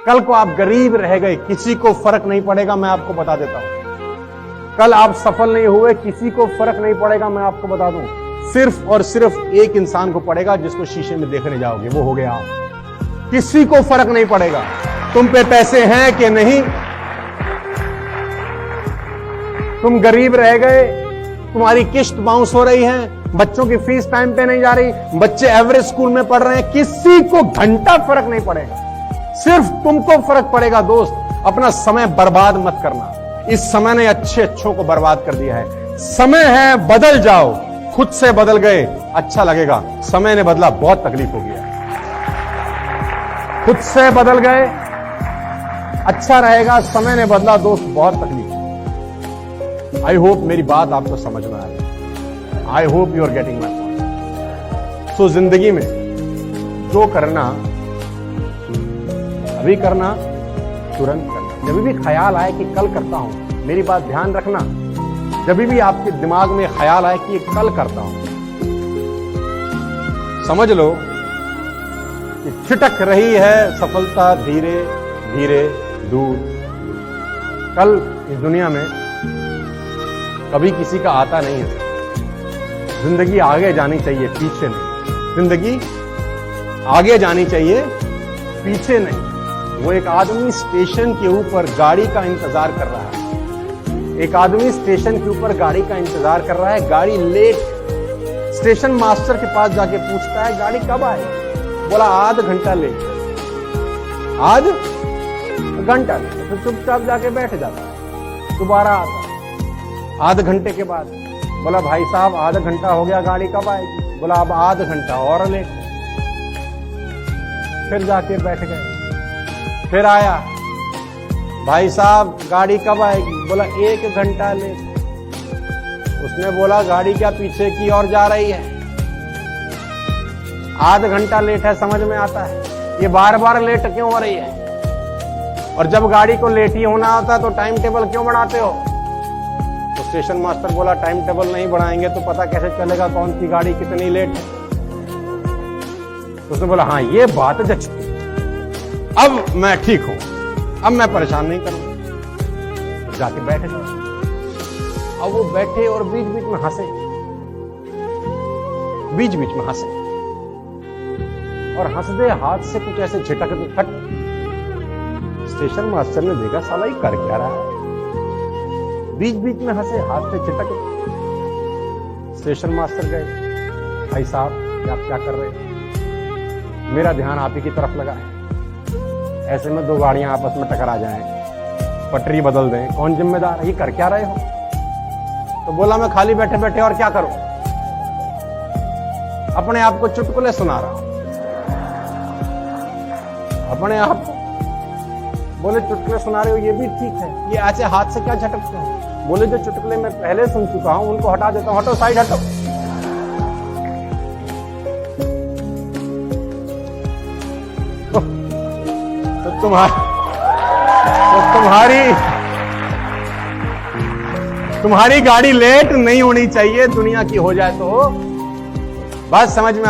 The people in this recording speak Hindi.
कल को आप गरीब रह गए, किसी को फर्क नहीं पड़ेगा, मैं आपको बता देता हूं। कल आप सफल नहीं हुए, किसी को फर्क नहीं पड़ेगा, मैं आपको बता दूं। सिर्फ और सिर्फ एक इंसान को पड़ेगा जिसको शीशे में देखने जाओगे, वो हो गया आप। किसी को फर्क नहीं पड़ेगा तुम पे पैसे हैं कि नहीं, तुम गरीब रह गए, तुम्हारी किस्त बाउंस हो रही है, बच्चों की फीस टाइम पे नहीं जा रही, बच्चे एवरेज स्कूल में पढ़ रहे हैं, किसी को घंटा फर्क नहीं पड़ेगा। सिर्फ तुमको फर्क पड़ेगा। दोस्त, अपना समय बर्बाद मत करना। इस समय ने अच्छों को बर्बाद कर दिया है। समय है, बदल जाओ। खुद से बदल गए, अच्छा लगेगा। समय ने बदला, बहुत तकलीफ हो गया। खुद से बदल गए, अच्छा रहेगा। समय ने बदला दोस्त, बहुत तकलीफ। आई होप मेरी बात आपको समझ में आ रही। I hope you are getting my point. So जिंदगी में जो करना अभी करना, तुरंत करना। जब भी ख्याल आए कि कल करता हूं, मेरी बात ध्यान रखना, जब भी आपके दिमाग में ख्याल आए कि कल करता हूं, समझ लो कि छिटक रही है सफलता धीरे धीरे दूर। कल इस दुनिया में कभी किसी का आता नहीं है। जिंदगी आगे जानी चाहिए, पीछे नहीं। जिंदगी आगे जानी चाहिए, पीछे नहीं। वो एक आदमी स्टेशन के ऊपर गाड़ी का इंतजार कर रहा है। एक आदमी स्टेशन के ऊपर गाड़ी का इंतजार कर रहा है, गाड़ी लेट। स्टेशन मास्टर के पास जाके पूछता है, गाड़ी कब आएगी? बोला आध घंटा लेट। आध घंटा लेट। तो चुपचाप जाके बैठ जाता, दोबारा आता। आध घंटे के बाद बोला, भाई साहब आधा घंटा हो गया, गाड़ी कब आएगी? बोला अब आध घंटा और लेट। फिर जाके बैठ गए। फिर आया, भाई साहब गाड़ी कब आएगी? बोला 1 घंटा लेट। उसने बोला गाड़ी क्या पीछे की ओर जा रही है? आध घंटा लेट है, समझ में आता है ये बार बार लेट क्यों हो रही है? और जब गाड़ी को लेट ही होना होता तो टाइम टेबल क्यों बढ़ाते हो? तो स्टेशन मास्टर बोला टाइम टेबल नहीं बढ़ाएंगे तो पता कैसे चलेगा कौन सी गाड़ी कितनी लेट है? तो उसने बोला हाँ ये बात जचती, अब मैं ठीक हूं, अब मैं परेशान नहीं करूंगा। जाके बैठ गए। अब वो बैठे और बीच बीच में हंसे, बीच बीच में हंसे, और हंसते हाथ से कुछ ऐसे झटक दे, फट। स्टेशन मास्टर ने देखा साला ये कर क्या रहा है, बीच बीच में हंसे, हाथ से झटक। स्टेशन मास्टर गए, भाई साहब आप क्या कर रहे हैं? मेरा ध्यान आप ही की तरफ लगा है। ऐसे में 2 गाड़ियां आपस में टकरा जाएं, पटरी बदल दें, कौन जिम्मेदार है? ये कर क्या रहे हो? तो बोला मैं खाली बैठे बैठे और क्या करूं, अपने आप को चुटकुले सुना रहा हूं। अपने आप बोले चुटकुले सुना रहे हो ये भी ठीक है, ये ऐसे हाथ से क्या झटकते हो? बोले जो चुटकुले मैं पहले सुन चुका हूं उनको हटा देता हूं। हटो, साइड हटो। तुम्हारी गाड़ी लेट नहीं होनी चाहिए, दुनिया की हो जाए तो। बात समझ में